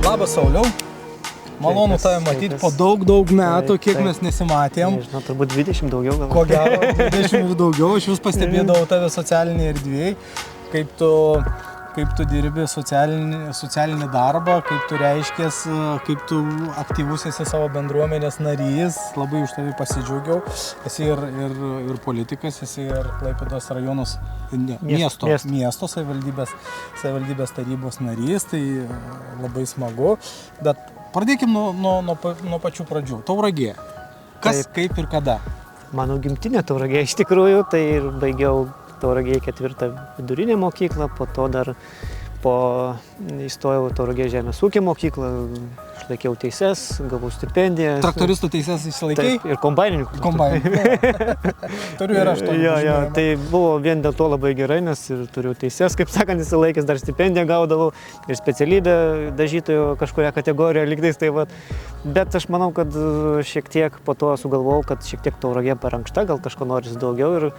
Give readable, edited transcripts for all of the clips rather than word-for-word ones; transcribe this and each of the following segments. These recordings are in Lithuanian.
Labas, Sauliau. Malonu tave matyti po daug metų, kiek mes nesimatėm. Nežinau, turbūt 20 daugiau gal. Ko gero, 20 daugiau. Aš vis pastebėdavau tave socialinėje erdvėje, kaip tu dirbi socialinį darbą, kaip tu reiškės, kaip tu aktyvus esi savo bendruomenės narys. Labai už tavį pasidžiaugiau. Esi ir politikas, esi ir Klaipėdos rajonos miesto savivaldybės tarybos narys. Tai labai smagu. Bet pradėkim nuo pačių pradžių. Tauragė. Kas, kaip ir kada? Mano gimtinė Tauragė iš tikrųjų, tai ir baigiau Tauragėje 4 vidurinę mokyklą, po to dar įstojau Tauragės žemės ūkio mokyklą, išlaikiau teises, gavau stipendiją. Traktoristų teises išsilaikai? Taip, ir kombainininkų. Turiu ir aš to. Jo, tai buvo vien dėl to labai gerai, nes ir turiu teises, kaip sakant, išsilaikęs, dar stipendiją gaudavau ir specialybę dažytojo kažkuria kategorija lygtais. Tai va. Bet aš manau, kad šiek tiek po to sugalvojau, kad šiek tiek Tauragė per ankšta, gal kažko norisi daugiau ir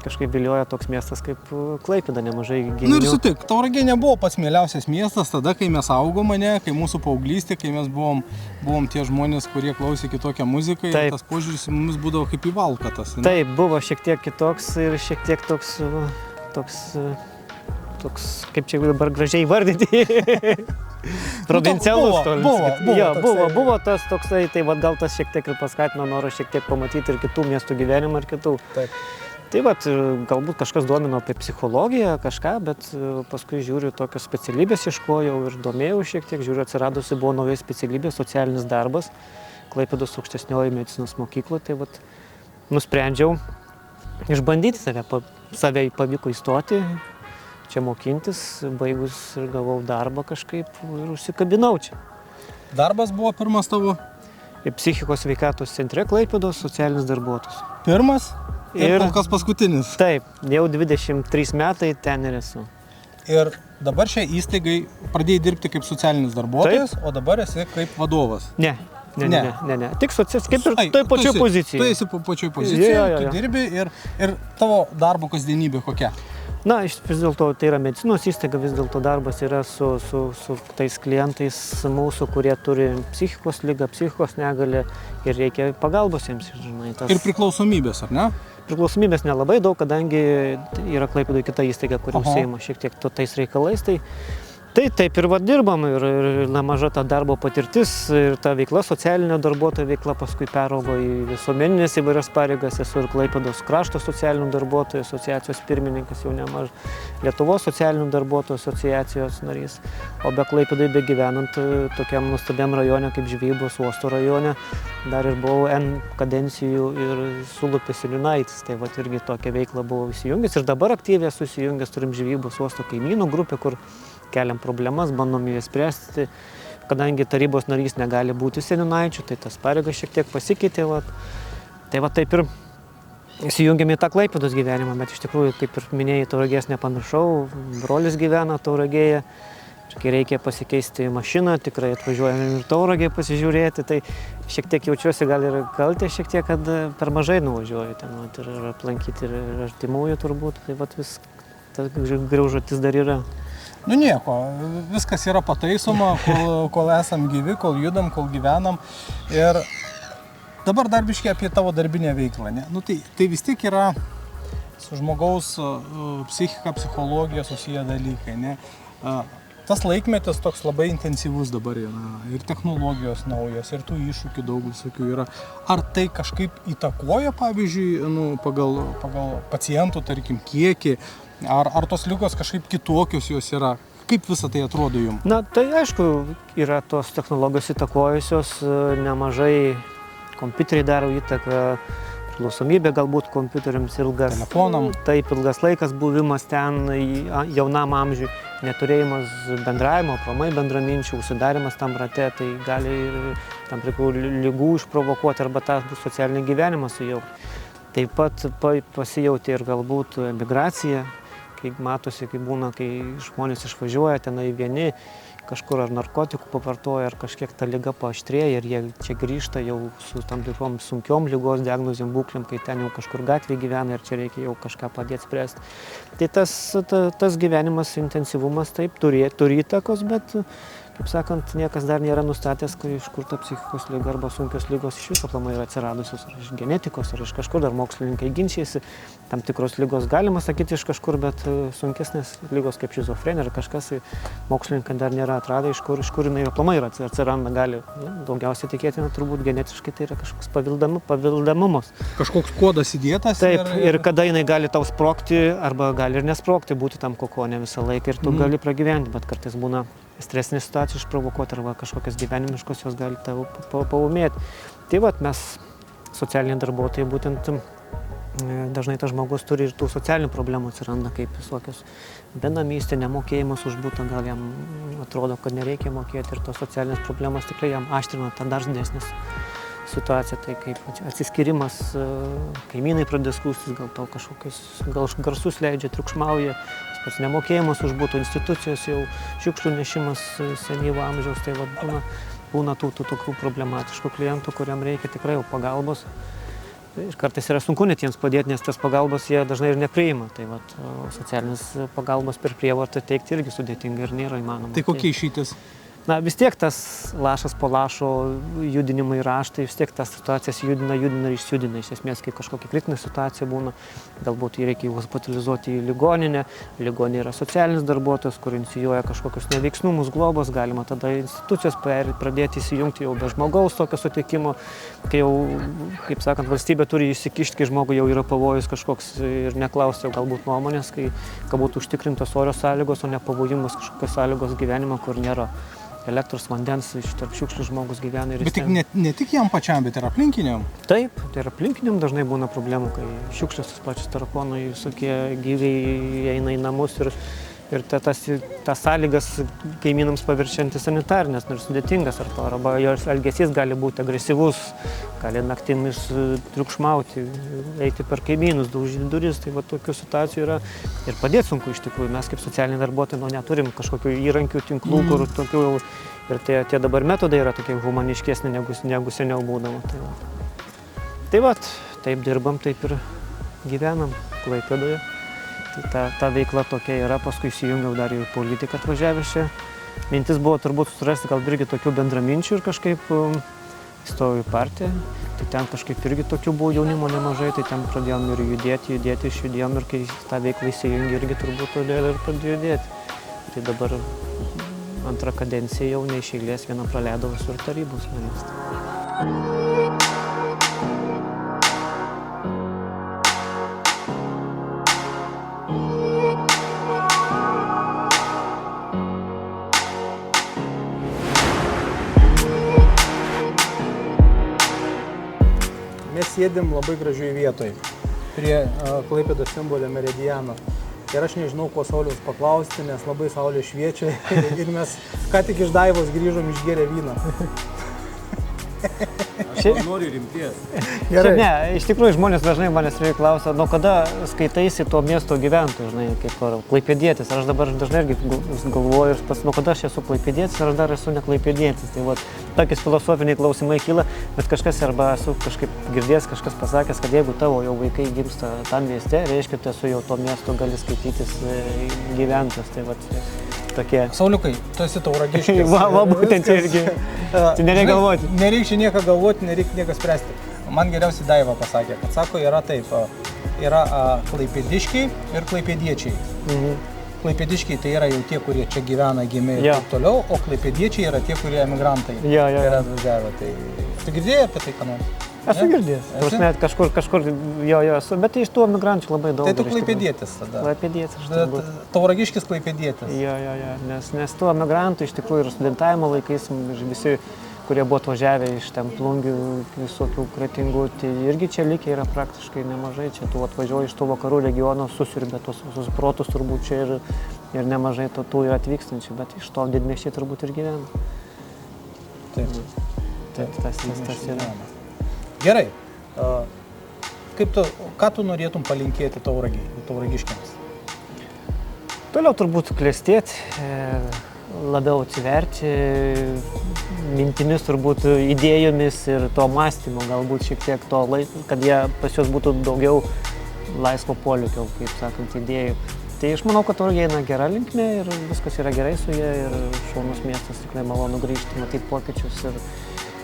kažkaip vilioja toks miestas kaip Klaipėda, nemažai giminių. Nu ir sutik, Tauragė nebuvo pats mieliausias miestas tada, kai mes augom, kai mūsų paauglystė, kai mes buvom tie žmonės, kurie klausė kitokią muziką ir tas požiūris į mumis būdavo kaip į valkatas. Taip, buvo šiek tiek kitoks ir šiek tiek toks, kaip čia dabar gražiai vardyti, provincialus. Buvo tas toksai, tai gal tas šiek tiek ir paskatino norą šiek tiek pamatyti ir kitų miestų gyvenimą ir kitų. Taip. Tai galbūt kažkas domino apie psichologiją, kažką, bet paskui žiūriu, tokios specialybės ieškojau ir domėjau šiek tiek, žiūriu, atsiradusi buvo nauja specialybė, socialinis darbas, Klaipėdos aukštesnioji medicinos mokykla, tai nusprendžiau išbandyti save pavyko įstoti, čia mokintis, baigus ir gavau darbą kažkaip ir užsikabinau čia. Darbas buvo pirmas tavo? Psichikos sveikatos centre Klaipėdos socialinis darbuotojas. Pirmas? Ir kol kas paskutinis. Taip, jau 23 metai ten ir esu. Ir dabar šiai įstaigai pradėjai dirbti kaip socialinis darbuotojas, o dabar esi kaip vadovas. Ne. Tik kaip ir toj pačioj pozicijoje. Tu esi pačioj pozicijoje, tu dirbi ir tavo darbo kasdienybė kokia? Na, vis dėlto tai yra medicinos įstaiga, vis dėlto darbas yra su tais klientais mūsų, kurie turi psichikos ligą, psichikos negalią ir reikia pagalbos jiems. Ir priklausomybės, ar ne? Priklausomybės nelabai daug, kadangi yra Klaipėdoje kita įstaiga, kuri užsiima šiek tiek tais reikalais. Tai taip ir dirbam ir nemaža ta darbo patirtis ir ta veikla, socialinio darbuotojo veikla paskui peraugo į visuomeninės įvairias pareigas. Esu ir Klaipėdos krašto socialinių darbuotojų asociacijos pirmininkas, jau nemažai Lietuvos socialinių darbuotojų asociacijos narys. O be Klaipėdoje begyvenant tokiam nuostabiam rajone kaip Žvejybos uosto rajone, dar ir buvau N kadencijų ir Sulupis Linaitis. Tai irgi tokia veikla buvau įsijungęs ir dabar aktyviai esu įsijungęs, turim Žvejybos uosto kaimynų grupę, kur keliam problemas, bandom jas spręsti, kadangi tarybos narys negali būti seniūnaičiu, tai tas pareigas šiek tiek pasikeitė. Tai taip ir įsijungiam į tą Klaipėdos gyvenimą, bet iš tikrųjų, kaip ir minėjai, Tauragės nepamiršau, brolis gyvena Tauragėje, kai reikia pasikeisti mašiną, tikrai atvažiuojame ir Tauragėje pasižiūrėti, tai šiek tiek jaučiuosi gal ir kaltę, šiek tiek, kad per mažai nuvažiuoju ten ir aplankyti ir artimųjų turbūt, tai vis tas graužatis dar yra. Nu nieko, viskas yra pataisoma, kol esam gyvi, kol judam, kol gyvenam. Ir dabar dar biškiai apie tavo darbinę veiklą. Ne? Nu, tai vis tiek yra su žmogaus psichika, psichologija susiję dalykai. Ne? Tas laikmetis toks labai intensyvus dabar yra. Ir technologijos naujos, ir tų iššūkių daug visokių yra. Ar tai kažkaip įtakoja, pavyzdžiui, pagal pacientų, tarkim, kiekį? Ar tos ligos kažkaip kitokios jos yra? Kaip visą tai atrodo jums? Na, tai aišku, yra tos technologijos įtakojusios, nemažai kompiuteriai daro įtaką, priklausomybė galbūt kompiuteriams ilgas. Telefonam. Taip, ilgas laikas buvimas ten jaunam amžiui, neturėjimas bendravimo, aplamai bendraminčių, užsidarimas tam rate, tai gali ir tam tikrų ligų išprovokuoti arba tą socialinį gyvenimą sujaukti. Taip pat pasijautė ir galbūt migracija, kai matosi, kai būna, kai žmonės išvažiuoja tenai vieni, kažkur ar narkotikų pavartoja, ar kažkiek ta liga paaštrėja ir jie čia grįžta jau su tam tikrom sunkiom ligos diagnozėm būklėm, kai ten jau kažkur gatvėje gyvena ir čia reikia jau kažką padėti spręsti. Tai tas gyvenimas, intensyvumas taip turi įtakos, bet, kaip sakant, niekas dar nėra nustatęs, iš kur ta psichikos liga arba sunkios ligos iš viso aplamai yra atsiradusios, ar iš genetikos, ar iš kažkur, dar mokslininkai ginčijasi, tam tikros ligos galima sakyti iš kažkur, bet sunkesnės ligos kaip šizofrenija ar kažkas, mokslininkai dar nėra atradę, iš kur jinai aplamai atsiranda, gali, daugiausiai tikėtina turbūt genetiškai tai yra kažkoks paveldamumas. Kažkoks kodas įdėtas. Taip, ir kada jinai gali tau sprogti, arba gali ir nesprogti, būti tam kokone visą laiką ir tu gali pragyventi, bet kartais būna stresinė situacija išprovokuoti arba kažkokios gyvenimiškos jos gali tau paūmėti. Tai vat mes, socialiniai darbuotojai, būtent dažnai tas žmogus turi ir tų socialinių problemų atsiranda, kaip visokios benamystė, nemokėjimas už butą, gal jam atrodo, kad nereikia mokėti ir tos socialinės problemos tikrai jam aštrina tą dar didesnės situaciją, tai kaip atsiskyrimas, kaimynai pradės skųstis, gal tau kažkokius garsus leidžia, triukšmauja, pats nemokėjimas už butų, institucijos jau šiukšlių nešimas senyvo amžiaus, tai būna tų tokių problematiškų klientų, kuriam reikia tikrai jau pagalbos. Ir kartais yra sunku net jiems padėti, nes tas pagalbos jie dažnai ir nepriima. Tai socialinės pagalbos per prievartą teikti irgi sudėtinga ir nėra įmanoma. Tai kokia išeitis? Na, vis tiek tas lašas po lašo judinimai raštai, vis tiek tas situacijas judina ir išjudina. Iš esmės, kai kažkokia kritinė situacija būna, galbūt jį reikia hospitalizuoti į ligoninę. Ligoninė yra socialinis darbuotojas, kur inicijuoja kažkokius neveiksnumus, globos, galima tada institucijos pradėti įsijungti jau be žmogaus tokio sutikimo, kai jau, kaip sakant, valstybė turi įsikišti, kai žmogui jau yra pavojus kažkoks ir neklausti jau galbūt nuomonės, kai būtų užtikrintos orios sąlygos, o ne pavojingos kažkokios sąlygos gyvenimo, kur nėra elektros, vandens, iš tarp šiukšlių žmogus gyvena. Ir bet ne tik jam pačiam, bet ir aplinkiniam? Taip, tai ir aplinkiniam dažnai būna problemų, kai šiukšlios pačios tarakonai, visokie gyviai eina į namus ir tas sąlygas kaimynams paviršiantis sanitarinės, nors sudėtingas, arba jos elgesys gali būti agresyvus, gali naktimis triukšmauti, eiti per kaimynus, daužyti duris, tai tokių situacijų yra ir padėti sunku iš tikrųjų. Mes kaip socialiniai darbuotojai neturim kažkokių įrankių, tinklų, kur tokių ir tie dabar metodai yra tokie humaniškesni negu seniau būdavo. Taip dirbam, taip ir gyvenam Klaipėdoje. Tai ta veikla tokia yra, paskui įsijungiau dar į politiką atvažiavęs čia. Mintis buvo turbūt surasti gal irgi tokių bendraminčių ir kažkaip įstojau į partiją. Tai ten kažkaip irgi tokių buvo jaunimo nemažai, tai ten pradėjom ir judėti, išjudėjom ir kai tą veiklą įsijungi irgi turbūt todėl ir pradėjau judėti. Tai dabar antrą kadenciją jau ne iš eilės vieną praleidau visur tarybos narys. Mes sėdim labai gražioj vietoj, prie Klaipėdos simbolio meridiano. Ir aš nežinau, ko Sauliaus paklausti, nes labai saulė šviečia ir mes ką tik iš Daivos grįžom išgėrę vyną. Aš noriu rimties. Šiaip ne, iš tikrųjų žmonės dažnai manęs klausia, nuo kada skaitaisi to miesto gyventojų, žinai, kaip klaipėdietis. Aš dabar dažnai irgi galvoju, nuo kada aš esu klaipėdietis, ar aš dar esu ne klaipėdietis. Tai tokiais filosofiniai klausimai kyla, bet kažkas arba esu kažkaip girdėjęs, kažkas pasakęs, kad jeigu tavo jau vaikai gimsta tam mieste, reiškia, tu esu jau to miesto gali skaitytis gyventojas. Tai tokie. Sauliukai, tu esi Tauragiškis. Va, būtent irgi. Tai nereikia galvoti. Nereikia nieko galvoti, nereikia nieko spręsti. Man geriausiai Daiva pasakė, kad sako, yra taip, yra klaipėdiškiai ir klaipėdiečiai. Klaipėdiškiai tai yra jau tie, kurie čia gyvena, gimė ir taip toliau, o klaipėdiečiai yra tie, kurie emigrantai yra atvažiavę. Tai tu girdėjai apie tai, ką nors? Esu girdėjęs. Kažkur jo esu, bet iš tų emigrančių labai daug. Tai tu klaipėdietis tada? Klaipėdietis aš turbūt. Tauragiškis klaipėdietis? Jo, nes tų emigrantų iš tikrųjų ir studentavimo laikais visi, kurie buvo atvažiavę iš ten Plungių, visokių Kretingų, tai irgi čia likę yra praktiškai nemažai. Čia tu atvažiuoji iš tų vakarų regionų, susiurbė tos visus protus turbūt čia ir nemažai tų yra atvykstančių, bet iš to didmiesčiai turbūt ir gyvena. Taip. Tas yra. Gerai. ką tu norėtum palinkėti tauragiškiams? Toliau turbūt klestėti, labiau atsiverti mintimis, turbūt idėjomis ir to mąstymo, galbūt šiek tiek to laiko, kad pas juos būtų daugiau laisvo polėkio, kaip sakant, idėjų. Tai aš manau, kad Tauragė eina gera linkme ir viskas yra gerai su jie ir šaunus miestas, tikrai malonu grįžti, matyti pokyčius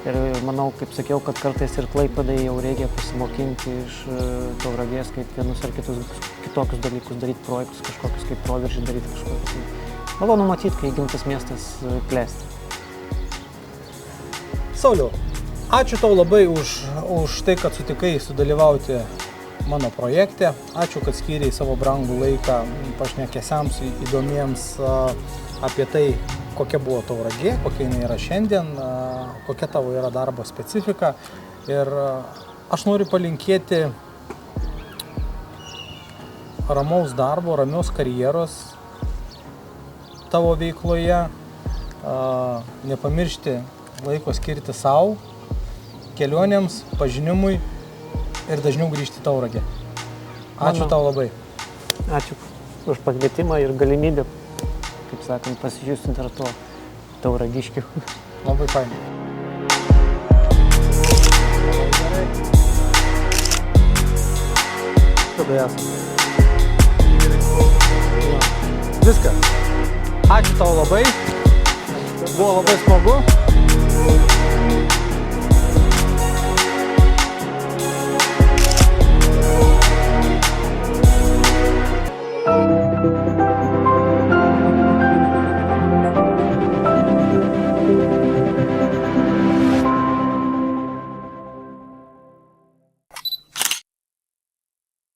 ir manau, kaip sakiau, kad kartais ir Klaipėdai jau reikia pasimokinti iš Tauragės, kaip vienus ar kitokius dalykus daryti, projektus kažkokius, kaip proveržį daryti kažkokius. Malonu matyti, kai gimtas miestas klesti. Sauliau, ačiū tau labai už tai, kad sutikai sudalyvauti mano projekte. Ačiū, kad skyrei savo brangų laiką pašnekesiams įdomiems apie tai, kokia buvo Tauragė, kokia jinai yra šiandien, kokia tavo yra darbo specifika. Ir aš noriu palinkėti ramaus darbo, ramios karjeros tavo veikloje, nepamiršti laiko skirti savo, kelionėms, pažinimui ir dažniau grįžti į Tauragę. Ačiū tau labai. Ačiū už pakvietimą ir galimybę, kaip sakant, pasižiūrėti dar to tauragiškių. Labai fainai. Tada esame. Viskas. Ačiū tau labai. Buvo labai smagu.